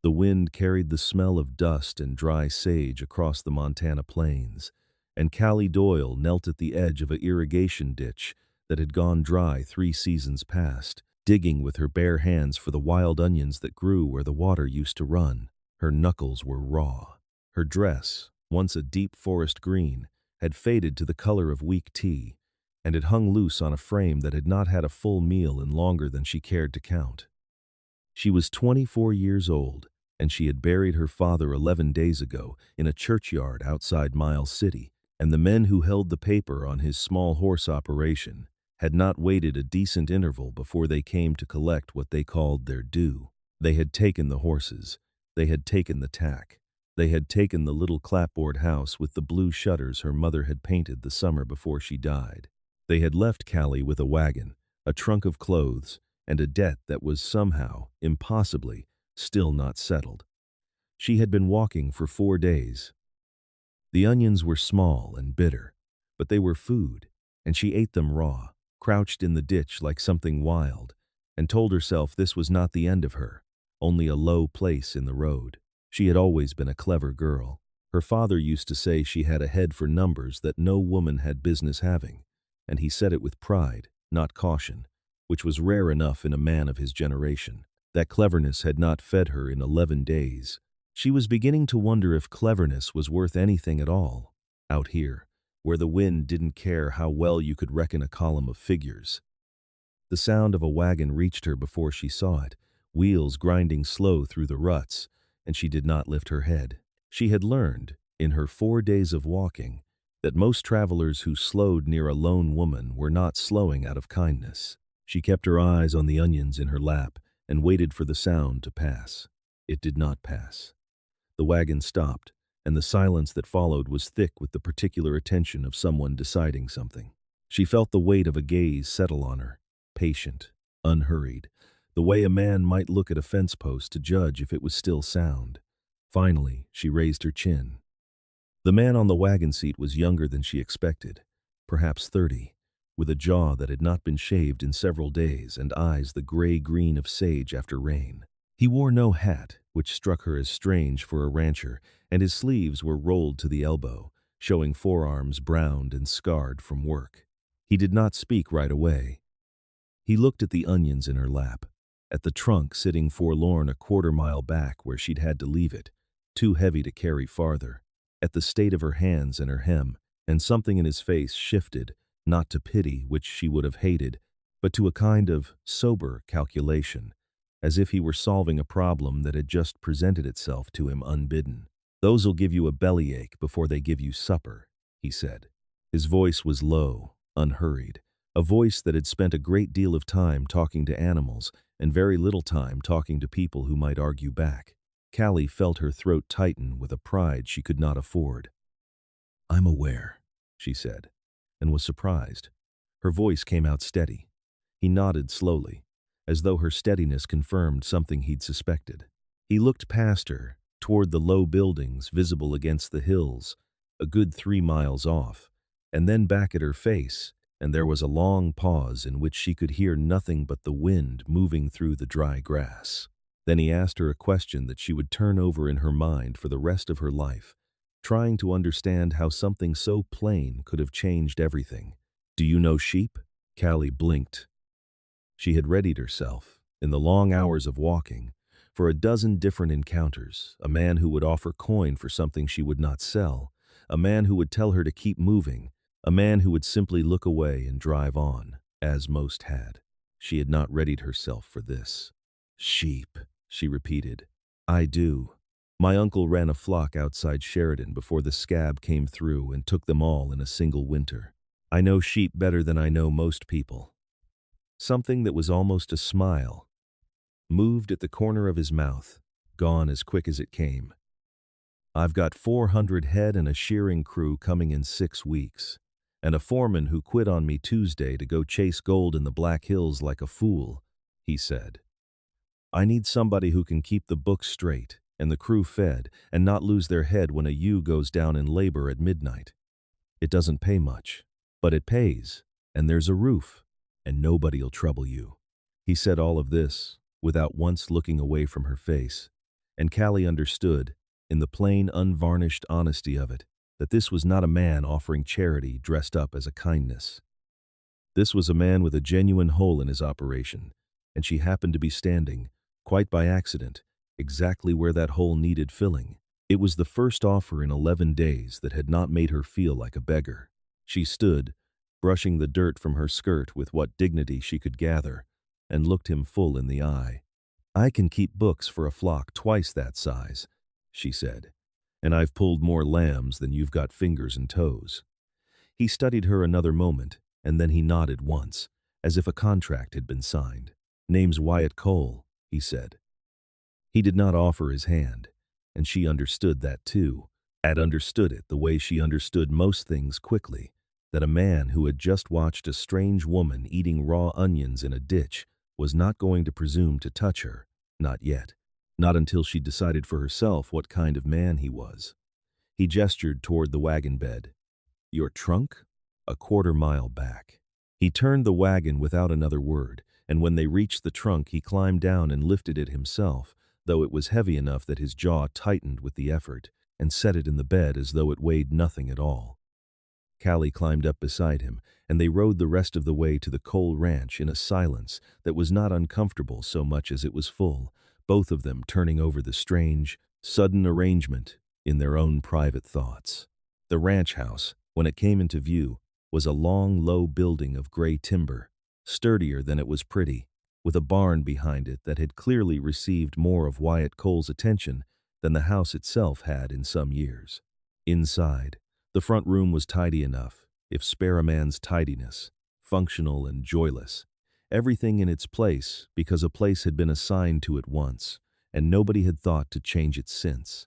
The wind carried the smell of dust and dry sage across the Montana plains, and Callie Doyle knelt at the edge of an irrigation ditch that had gone dry 3 seasons past, digging with her bare hands for the wild onions that grew where the water used to run. Her knuckles were raw. Her dress, once a deep forest green, had faded to the color of weak tea, and it hung loose on a frame that had not had a full meal in longer than she cared to count. She was 24 years old, and she had buried her father 11 days ago in a churchyard outside Miles City, and the men who held the paper on his small horse operation had not waited a decent interval before they came to collect what they called their due. They had taken the horses. They had taken the tack. They had taken the little clapboard house with the blue shutters her mother had painted the summer before she died. They had left Callie with a wagon, a trunk of clothes, and a debt that was somehow, impossibly, still not settled. She had been walking for 4 days. The onions were small and bitter, but they were food, and she ate them raw, crouched in the ditch like something wild, and told herself this was not the end of her, only a low place in the road. She had always been a clever girl. Her father used to say she had a head for numbers that no woman had business having, and he said it with pride, not caution, which was rare enough in a man of his generation. That cleverness had not fed her in 11 days. She was beginning to wonder if cleverness was worth anything at all, out here, where the wind didn't care how well you could reckon a column of figures. The sound of a wagon reached her before she saw it, wheels grinding slow through the ruts, and she did not lift her head. She had learned, in her 4 days of walking, that most travelers who slowed near a lone woman were not slowing out of kindness. She kept her eyes on the onions in her lap and waited for the sound to pass. It did not pass. The wagon stopped, and the silence that followed was thick with the particular attention of someone deciding something. She felt the weight of a gaze settle on her, patient, unhurried, the way a man might look at a fence post to judge if it was still sound. Finally, she raised her chin. The man on the wagon seat was younger than she expected, perhaps 30, with a jaw that had not been shaved in several days and eyes the gray-green of sage after rain. He wore no hat, which struck her as strange for a rancher, and his sleeves were rolled to the elbow, showing forearms browned and scarred from work. He did not speak right away. He looked at the onions in her lap, at the trunk sitting forlorn a quarter-mile back where she'd had to leave it, too heavy to carry farther, at the state of her hands and her hem, and something in his face shifted, not to pity, which she would have hated, but to a kind of sober calculation, as if he were solving a problem that had just presented itself to him unbidden. "Those'll give you a bellyache before they give you supper," he said. His voice was low, unhurried, a voice that had spent a great deal of time talking to animals and very little time talking to people who might argue back. Callie felt her throat tighten with a pride she could not afford. "I'm aware," she said, and was surprised. Her voice came out steady. He nodded slowly, as though her steadiness confirmed something he'd suspected. He looked past her, toward the low buildings visible against the hills, a good 3 miles off, and then back at her face, and there was a long pause in which she could hear nothing but the wind moving through the dry grass. Then he asked her a question that she would turn over in her mind for the rest of her life, trying to understand how something so plain could have changed everything. "Do you know sheep?" Callie blinked. She had readied herself, in the long hours of walking, for a dozen different encounters, a man who would offer coin for something she would not sell, a man who would tell her to keep moving, a man who would simply look away and drive on, as most had. She had not readied herself for this. "Sheep," she repeated. "I do. My uncle ran a flock outside Sheridan before the scab came through and took them all in a single winter. I know sheep better than I know most people." Something that was almost a smile moved at the corner of his mouth, gone as quick as it came. "I've got 400 head and a shearing crew coming in 6 weeks, and a foreman who quit on me Tuesday to go chase gold in the Black Hills like a fool," he said. "I need somebody who can keep the books straight and the crew fed and not lose their head when a ewe goes down in labor at midnight. It doesn't pay much, but it pays, and there's a roof, and nobody'll trouble you." He said all of this without once looking away from her face, And Callie understood, in the plain, unvarnished honesty of it, that this was not a man offering charity dressed up as a kindness. This was a man with a genuine hole in his operation, and she happened to be standing, quite by accident, exactly where that hole needed filling. It was the first offer in 11 days that had not made her feel like a beggar. She stood, brushing the dirt from her skirt with what dignity she could gather, and looked him full in the eye. "I can keep books for a flock twice that size," she said, "and I've pulled more lambs than you've got fingers and toes." He studied her another moment, and then he nodded once, as if a contract had been signed. "Name's Wyatt Cole," he said. He did not offer his hand, and she understood that too. Had understood it the way she understood most things quickly, that a man who had just watched a strange woman eating raw onions in a ditch was not going to presume to touch her, not yet, not until she decided for herself what kind of man he was. He gestured toward the wagon bed. "Your trunk?" "A quarter-mile back." He turned the wagon without another word, and when they reached the trunk he climbed down and lifted it himself, though it was heavy enough that his jaw tightened with the effort, and set it in the bed as though it weighed nothing at all. Callie climbed up beside him, and they rode the rest of the way to the Cole ranch in a silence that was not uncomfortable so much as it was full, both of them turning over the strange, sudden arrangement in their own private thoughts. The ranch house, when it came into view, was a long, low building of gray timber, sturdier than it was pretty, with a barn behind it that had clearly received more of Wyatt Cole's attention than the house itself had in some years. Inside, the front room was tidy enough, if spare a man's tidiness, functional and joyless. Everything in its place because a place had been assigned to it once, and nobody had thought to change it since.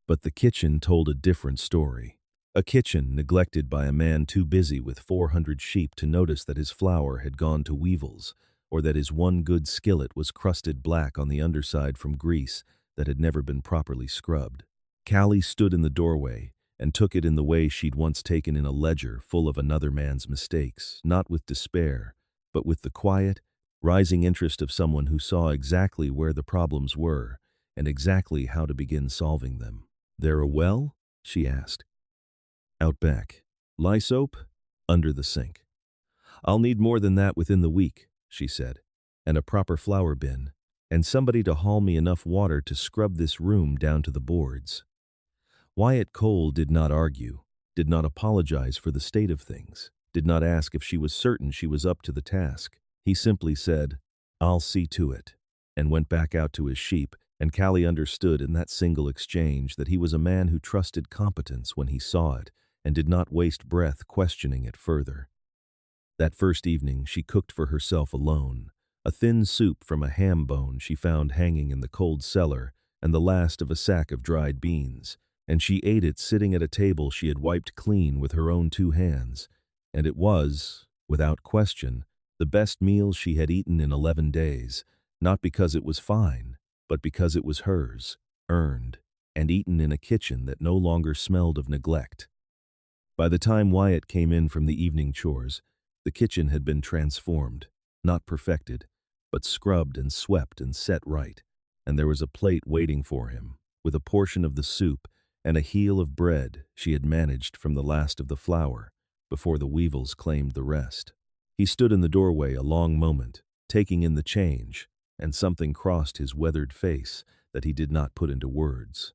But the kitchen told a different story. A kitchen neglected by a man too busy with 400 sheep to notice that his flour had gone to weevils, or that his one good skillet was crusted black on the underside from grease that had never been properly scrubbed. Callie stood in the doorway and took it in the way she'd once taken in a ledger full of another man's mistakes, not with despair, but with the quiet, rising interest of someone who saw exactly where the problems were and exactly how to begin solving them. "There a well?" she asked. "Out back." "Lye soap?" "Under the sink." "I'll need more than that within the week," she said, "and a proper flour bin, and somebody to haul me enough water to scrub this room down to the boards." Wyatt Cole did not argue, did not apologize for the state of things, did not ask if she was certain she was up to the task. He simply said, "I'll see to it," and went back out to his sheep, and Callie understood in that single exchange that he was a man who trusted competence when he saw it and did not waste breath questioning it further. That first evening she cooked for herself alone, a thin soup from a ham bone she found hanging in the cold cellar and the last of a sack of dried beans, and she ate it sitting at a table she had wiped clean with her own 2 hands, and it was, without question, the best meal she had eaten in 11 days, not because it was fine, but because it was hers, earned, and eaten in a kitchen that no longer smelled of neglect. By the time Wyatt came in from the evening chores, the kitchen had been transformed, not perfected, but scrubbed and swept and set right, and there was a plate waiting for him, with a portion of the soup and a heel of bread she had managed from the last of the flour, before the weevils claimed the rest. He stood in the doorway a long moment, taking in the change, and something crossed his weathered face that he did not put into words.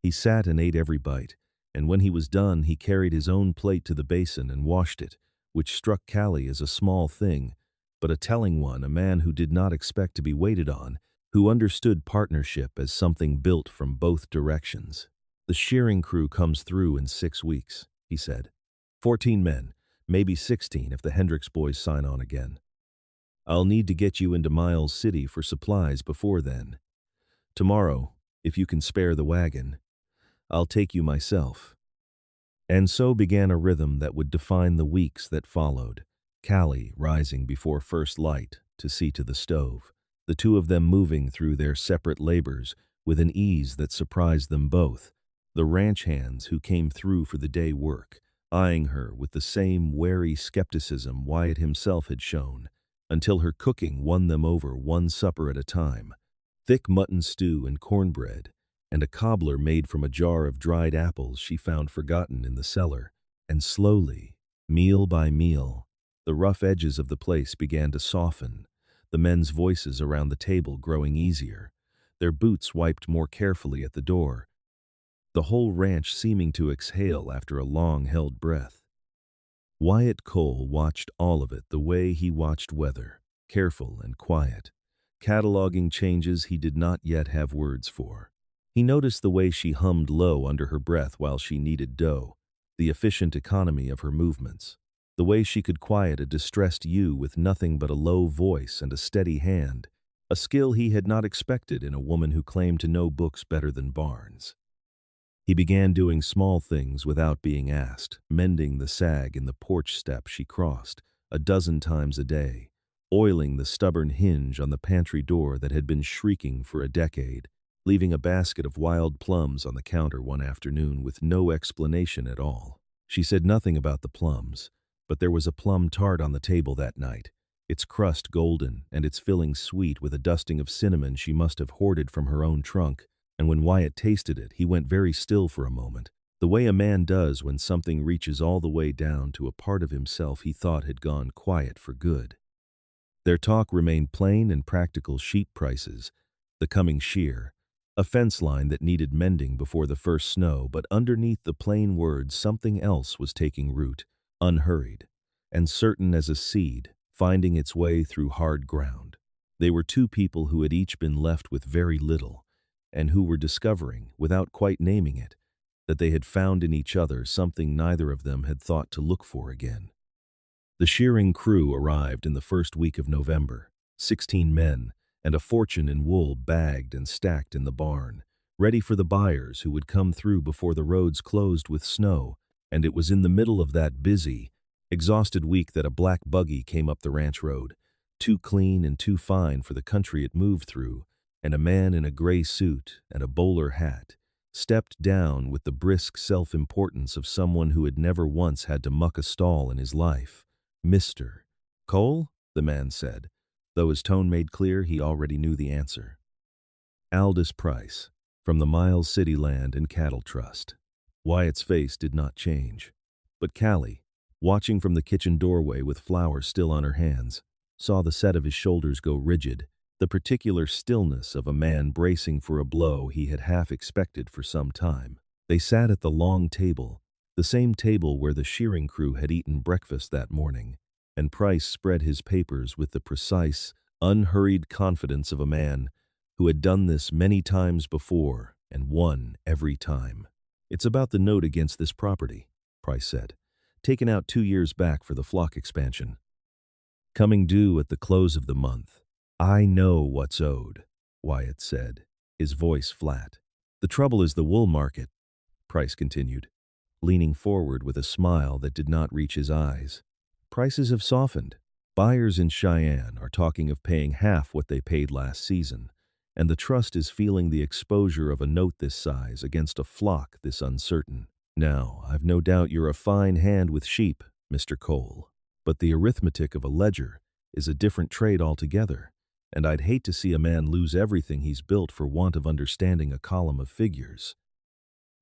He sat and ate every bite, and when he was done he carried his own plate to the basin and washed it, which struck Callie as a small thing, but a telling one, a man who did not expect to be waited on, who understood partnership as something built from both directions. "The shearing crew comes through in 6 weeks," he said. 14 men, maybe 16 if the Hendricks boys sign on again. "I'll need to get you into Miles City for supplies before then. Tomorrow, if you can spare the wagon, I'll take you myself." And so began a rhythm that would define the weeks that followed, Callie rising before first light to see to the stove, the two of them moving through their separate labors with an ease that surprised them both, the ranch hands who came through for the day work, eyeing her with the same wary skepticism Wyatt himself had shown, until her cooking won them over one supper at a time, thick mutton stew and cornbread, and a cobbler made from a jar of dried apples she found forgotten in the cellar. And slowly, meal by meal, the rough edges of the place began to soften, the men's voices around the table growing easier, their boots wiped more carefully at the door, the whole ranch seeming to exhale after a long-held breath. Wyatt Cole watched all of it the way he watched weather, careful and quiet, cataloging changes he did not yet have words for. He noticed the way she hummed low under her breath while she kneaded dough, the efficient economy of her movements, the way she could quiet a distressed ewe with nothing but a low voice and a steady hand, a skill he had not expected in a woman who claimed to know books better than Barnes. He began doing small things without being asked, mending the sag in the porch step she crossed a dozen times a day, oiling the stubborn hinge on the pantry door that had been shrieking for a decade, leaving a basket of wild plums on the counter one afternoon with no explanation at all. She said nothing about the plums, but there was a plum tart on the table that night, its crust golden and its filling sweet with a dusting of cinnamon she must have hoarded from her own trunk, and when Wyatt tasted it, he went very still for a moment, the way a man does when something reaches all the way down to a part of himself he thought had gone quiet for good. Their talk remained plain and practical: sheep prices, the coming shear, a fence line that needed mending before the first snow, but underneath the plain words something else was taking root, unhurried, and certain as a seed, finding its way through hard ground. They were two people who had each been left with very little, and who were discovering, without quite naming it, that they had found in each other something neither of them had thought to look for again. The shearing crew arrived in the first week of November, 16 men, and a fortune in wool bagged and stacked in the barn, ready for the buyers who would come through before the roads closed with snow, and it was in the middle of that busy, exhausted week that a black buggy came up the ranch road, too clean and too fine for the country it moved through, and a man in a gray suit and a bowler hat stepped down with the brisk self-importance of someone who had never once had to muck a stall in his life. "Mr. Cole?" the man said, though his tone made clear he already knew the answer. "Aldous Price, from the Miles City Land and Cattle Trust." Wyatt's face did not change, but Callie, watching from the kitchen doorway with flowers still on her hands, saw the set of his shoulders go rigid, the particular stillness of a man bracing for a blow he had half expected for some time. They sat at the long table, the same table where the shearing crew had eaten breakfast that morning, and Price spread his papers with the precise, unhurried confidence of a man who had done this many times before and won every time. "It's about the note against this property," Price said, "taken out 2 years back for the flock expansion. Coming due at the close of the month." "I know what's owed," Wyatt said, his voice flat. "The trouble is the wool market," Price continued, leaning forward with a smile that did not reach his eyes. "Prices have softened. Buyers in Cheyenne are talking of paying half what they paid last season, and the trust is feeling the exposure of a note this size against a flock this uncertain. Now, I've no doubt you're a fine hand with sheep, Mr. Cole, but the arithmetic of a ledger is a different trade altogether, and I'd hate to see a man lose everything he's built for want of understanding a column of figures.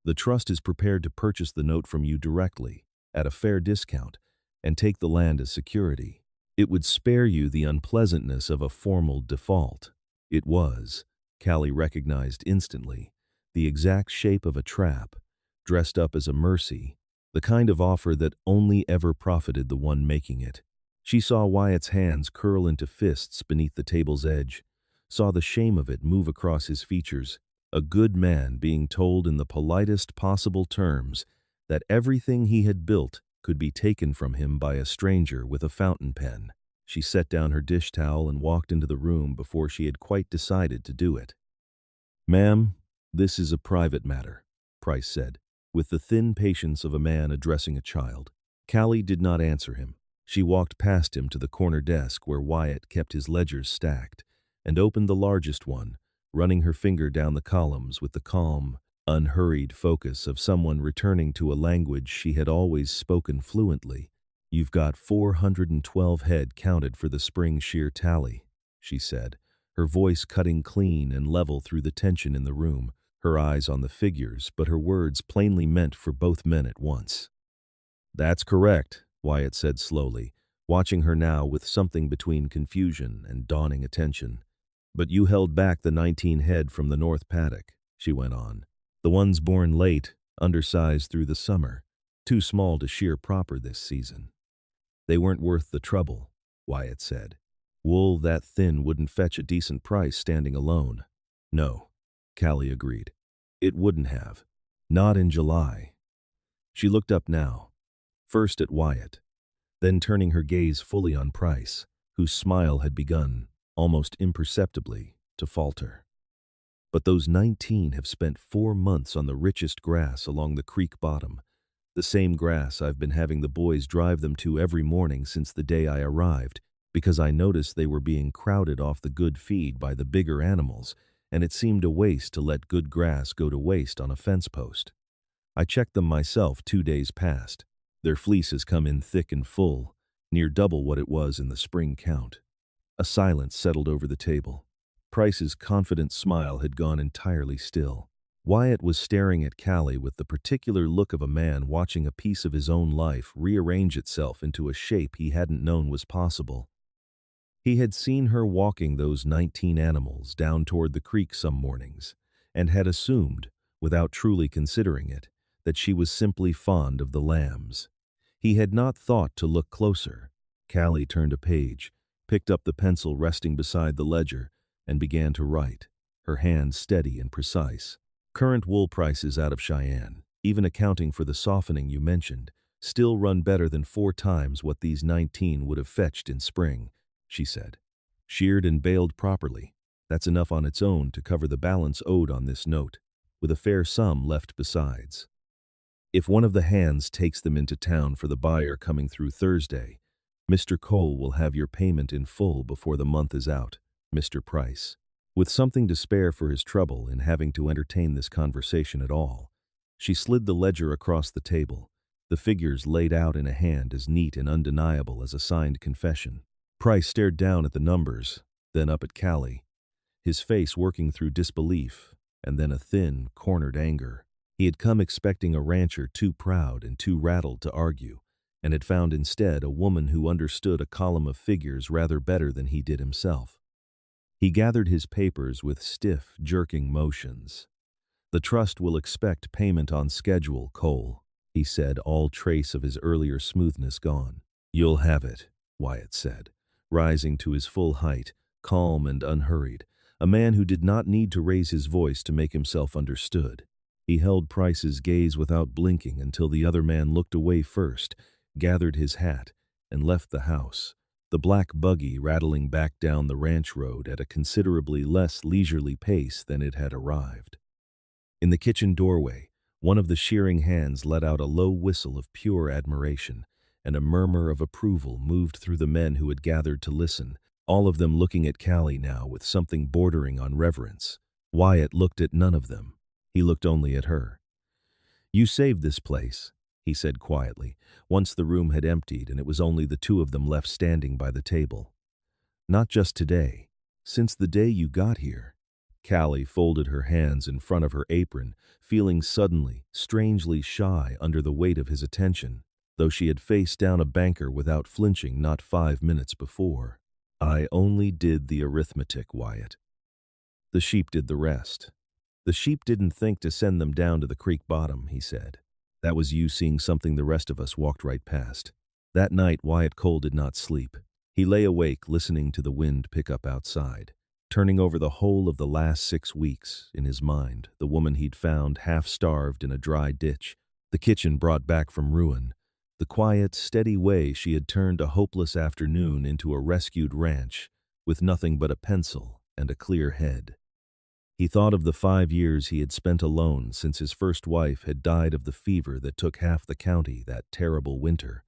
The trust is prepared to purchase the note from you directly, at a fair discount, and take the land as security. It would spare you the unpleasantness of a formal default." It was, Callie recognized instantly, the exact shape of a trap, dressed up as a mercy, the kind of offer that only ever profited the one making it. She saw Wyatt's hands curl into fists beneath the table's edge, saw the shame of it move across his features, a good man being told in the politest possible terms that everything he had built could be taken from him by a stranger with a fountain pen. She set down her dish towel and walked into the room before she had quite decided to do it. "Ma'am, this is a private matter," Price said, with the thin patience of a man addressing a child. Callie did not answer him. She walked past him to the corner desk where Wyatt kept his ledgers stacked, and opened the largest one, running her finger down the columns with the calm, unhurried focus of someone returning to a language she had always spoken fluently. "You've got 412 head counted for the spring shear tally," she said, her voice cutting clean and level through the tension in the room, her eyes on the figures, but her words plainly meant for both men at once. "That's correct," Wyatt said slowly, watching her now with something between confusion and dawning attention. "But you held back the 19 head from the North Paddock," she went on. "The ones born late, undersized through the summer, too small to shear proper this season." "They weren't worth the trouble," Wyatt said. "Wool that thin wouldn't fetch a decent price standing alone." "No," Callie agreed. "It wouldn't have. Not in July." She looked up now, first at Wyatt, then turning her gaze fully on Price, whose smile had begun, almost imperceptibly, to falter. "But those 19 have spent 4 months on the richest grass along the creek bottom, the same grass I've been having the boys drive them to every morning since the day I arrived, because I noticed they were being crowded off the good feed by the bigger animals, and it seemed a waste to let good grass go to waste on a fence post. I checked them myself 2 days past. Their fleece has come in thick and full, near double what it was in the spring count." A silence settled over the table. Price's confident smile had gone entirely still. Wyatt was staring at Callie with the particular look of a man watching a piece of his own life rearrange itself into a shape he hadn't known was possible. He had seen her walking those 19 animals down toward the creek some mornings, and had assumed, without truly considering it, that she was simply fond of the lambs. He had not thought to look closer. Callie turned a page, picked up the pencil resting beside the ledger, and began to write, her hand steady and precise. "Current wool prices out of Cheyenne, even accounting for the softening you mentioned, still run better than 4 times what these 19 would have fetched in spring," she said. "Sheared and baled properly, that's enough on its own to cover the balance owed on this note, with a fair sum left besides. If one of the hands takes them into town for the buyer coming through Thursday, Mr. Cole will have your payment in full before the month is out, Mr. Price." With something to spare for his trouble in having to entertain this conversation at all, she slid the ledger across the table, the figures laid out in a hand as neat and undeniable as a signed confession. Price stared down at the numbers, then up at Callie, his face working through disbelief and then a thin, cornered anger. He had come expecting a rancher too proud and too rattled to argue, and had found instead a woman who understood a column of figures rather better than he did himself. He gathered his papers with stiff, jerking motions. "The trust will expect payment on schedule, Cole," he said, all trace of his earlier smoothness gone. "You'll have it," Wyatt said, rising to his full height, calm and unhurried, a man who did not need to raise his voice to make himself understood. He held Price's gaze without blinking until the other man looked away first, gathered his hat, and left the house, the black buggy rattling back down the ranch road at a considerably less leisurely pace than it had arrived. In the kitchen doorway, one of the shearing hands let out a low whistle of pure admiration, and a murmur of approval moved through the men who had gathered to listen, all of them looking at Callie now with something bordering on reverence. Wyatt looked at none of them. He looked only at her. "You saved this place," he said quietly, once the room had emptied and it was only the 2 of them left standing by the table. "Not just today. Since the day you got here." Callie folded her hands in front of her apron, feeling suddenly, strangely shy under the weight of his attention, though she had faced down a banker without flinching not 5 minutes before. "I only did the arithmetic, Wyatt. The sheep did the rest." "The sheep didn't think to send them down to the creek bottom," he said. "That was you seeing something the rest of us walked right past." That night, Wyatt Cole did not sleep. He lay awake listening to the wind pick up outside, turning over the whole of the last 6 weeks in his mind, the woman he'd found half-starved in a dry ditch, the kitchen brought back from ruin, the quiet, steady way she had turned a hopeless afternoon into a rescued ranch with nothing but a pencil and a clear head. He thought of the 5 years he had spent alone since his first wife had died of the fever that took half the county that terrible winter,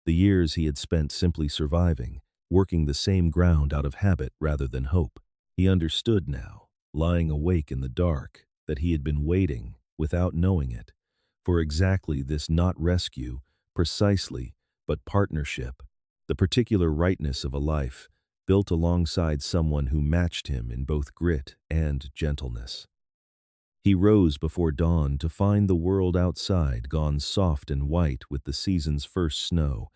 the years he had spent simply surviving, working the same ground out of habit rather than hope. He understood now, lying awake in the dark, that he had been waiting, without knowing it, for exactly this not rescue, precisely, but partnership, the particular rightness of a life, built alongside someone who matched him in both grit and gentleness. He rose before dawn to find the world outside gone soft and white with the season's first snow,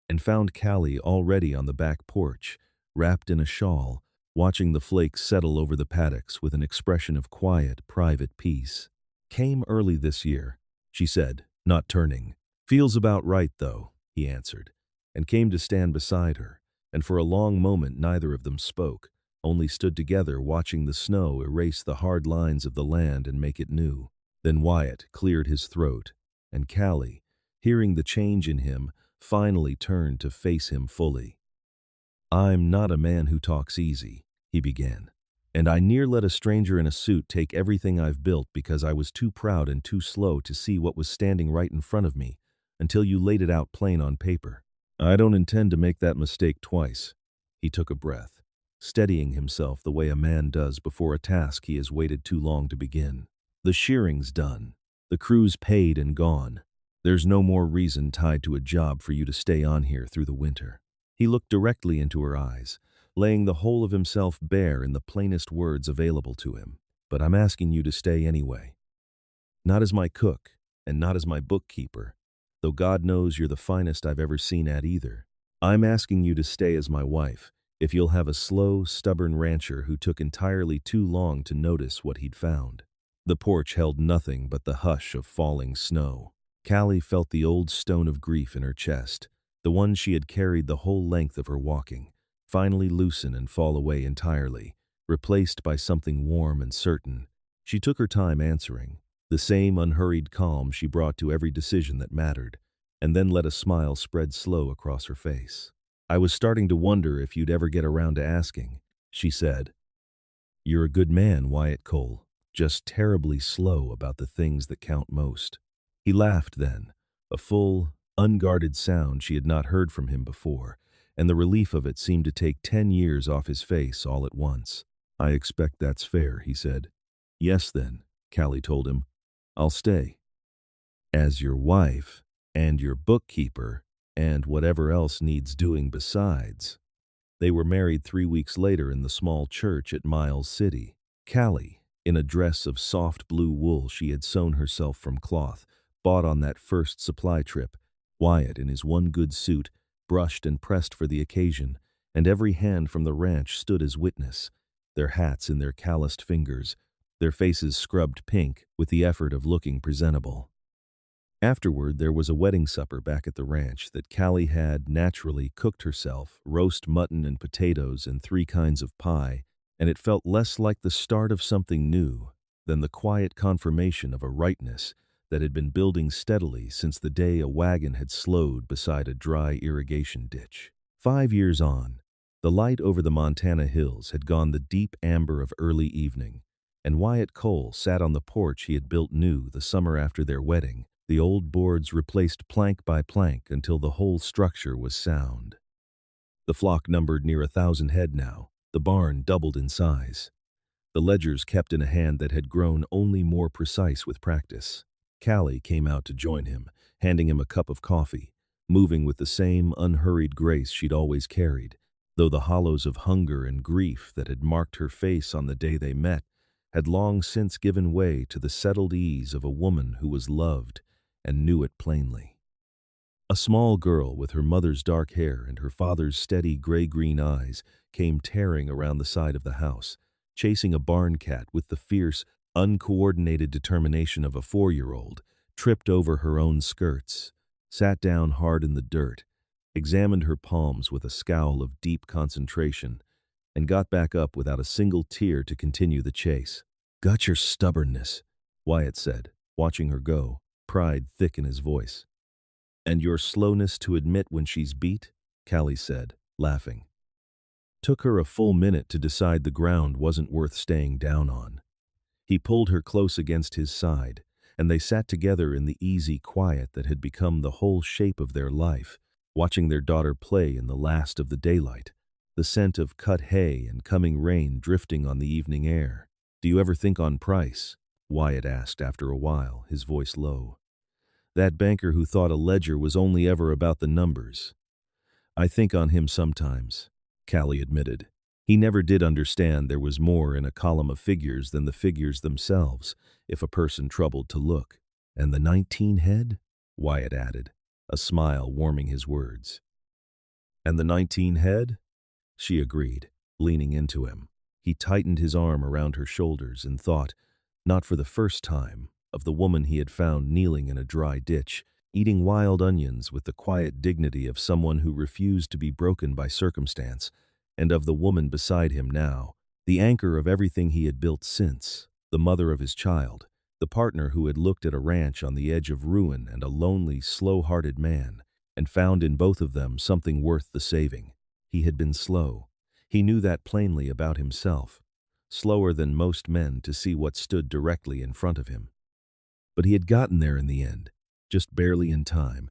and found Callie already on the back porch, wrapped in a shawl, watching the flakes settle over the paddocks with an expression of quiet, private peace. "Came early this year," she said, not turning. "Feels about right, though," he answered, and came to stand beside her, and for a long moment neither of them spoke, only stood together watching the snow erase the hard lines of the land and make it new. Then Wyatt cleared his throat, and Callie, hearing the change in him, finally turned to face him fully. "I'm not a man who talks easy," he began, "and I near let a stranger in a suit take everything I've built because I was too proud and too slow to see what was standing right in front of me until you laid it out plain on paper. I don't intend to make that mistake twice." He took a breath, steadying himself the way a man does before a task he has waited too long to begin. "The shearing's done. The crew's paid and gone. There's no more reason tied to a job for you to stay on here through the winter." He looked directly into her eyes, laying the whole of himself bare in the plainest words available to him. "But I'm asking you to stay anyway. Not as my cook, and not as my bookkeeper, though God knows you're the finest I've ever seen at either. I'm asking you to stay as my wife, if you'll have a slow, stubborn rancher who took entirely too long to notice what he'd found." The porch held nothing but the hush of falling snow. Callie felt the old stone of grief in her chest, the one she had carried the whole length of her walking, finally loosen and fall away entirely, replaced by something warm and certain. She took her time answering, the same unhurried calm she brought to every decision that mattered, and then let a smile spread slow across her face. "I was starting to wonder if you'd ever get around to asking," she said. "You're a good man, Wyatt Cole, just terribly slow about the things that count most." He laughed then, a full, unguarded sound she had not heard from him before, and the relief of it seemed to take 10 years off his face all at once. "I expect that's fair," he said. "Yes then," Callie told him. "I'll stay. As your wife, and your bookkeeper, and whatever else needs doing besides." They were married 3 weeks later in the small church at Miles City. Callie, in a dress of soft blue wool she had sewn herself from cloth, bought on that first supply trip, Wyatt in his one good suit, brushed and pressed for the occasion, and every hand from the ranch stood as witness, their hats in their calloused fingers, their faces scrubbed pink with the effort of looking presentable. Afterward, there was a wedding supper back at the ranch that Callie had, naturally, cooked herself, roast mutton and potatoes and 3 kinds of pie, and it felt less like the start of something new than the quiet confirmation of a rightness that had been building steadily since the day a wagon had slowed beside a dry irrigation ditch. 5 years on, the light over the Montana hills had gone the deep amber of early evening, and Wyatt Cole sat on the porch he had built new the summer after their wedding, the old boards replaced plank by plank until the whole structure was sound. The flock numbered near 1,000 head now, the barn doubled in size. The ledgers kept in a hand that had grown only more precise with practice. Callie came out to join him, handing him a cup of coffee, moving with the same unhurried grace she'd always carried, though the hollows of hunger and grief that had marked her face on the day they met had long since given way to the settled ease of a woman who was loved and knew it plainly. A small girl with her mother's dark hair and her father's steady gray-green eyes came tearing around the side of the house, chasing a barn cat with the fierce, uncoordinated determination of a 4-year-old, tripped over her own skirts, sat down hard in the dirt, examined her palms with a scowl of deep concentration, and got back up without a single tear to continue the chase. "Got your stubbornness," Wyatt said, watching her go, pride thick in his voice. "And your slowness to admit when she's beat," Callie said, laughing. Took her a full minute to decide the ground wasn't worth staying down on. He pulled her close against his side, and they sat together in the easy quiet that had become the whole shape of their life, watching their daughter play in the last of the daylight, the scent of cut hay and coming rain drifting on the evening air. "Do you ever think on price?" Wyatt asked after a while, his voice low. "That banker who thought a ledger was only ever about the numbers. I think on him sometimes." Callie admitted. He never did understand there was more in a column of figures than the figures themselves, if a person troubled to look. And the 19 head? Wyatt added, a smile warming his words. And the 19 head? She agreed, leaning into him. He tightened his arm around her shoulders and thought, not for the first time, of the woman he had found kneeling in a dry ditch, eating wild onions with the quiet dignity of someone who refused to be broken by circumstance, and of the woman beside him now, the anchor of everything he had built since, the mother of his child, the partner who had looked at a ranch on the edge of ruin and a lonely, slow-hearted man, and found in both of them something worth the saving. He had been slow. He knew that plainly about himself, slower than most men to see what stood directly in front of him. But he had gotten there in the end, just barely in time,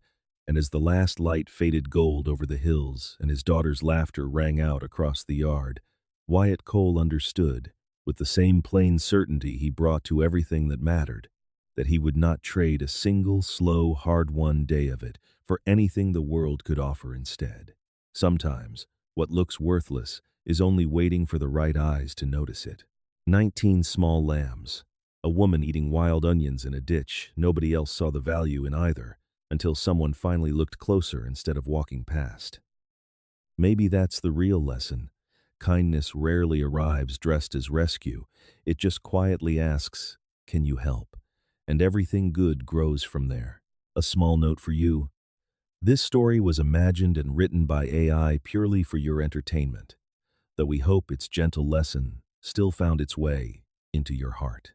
and as the last light faded gold over the hills and his daughter's laughter rang out across the yard, Wyatt Cole understood, with the same plain certainty he brought to everything that mattered, that he would not trade a single slow, hard-won day of it for anything the world could offer instead. Sometimes, what looks worthless is only waiting for the right eyes to notice it. 19 small lambs, a woman eating wild onions in a ditch. Nobody else saw the value in either, until someone finally looked closer instead of walking past. Maybe that's the real lesson. Kindness rarely arrives dressed as rescue. It just quietly asks, "Can you help?" And everything good grows from there. A small note for you. This story was imagined and written by AI purely for your entertainment, though we hope its gentle lesson still found its way into your heart.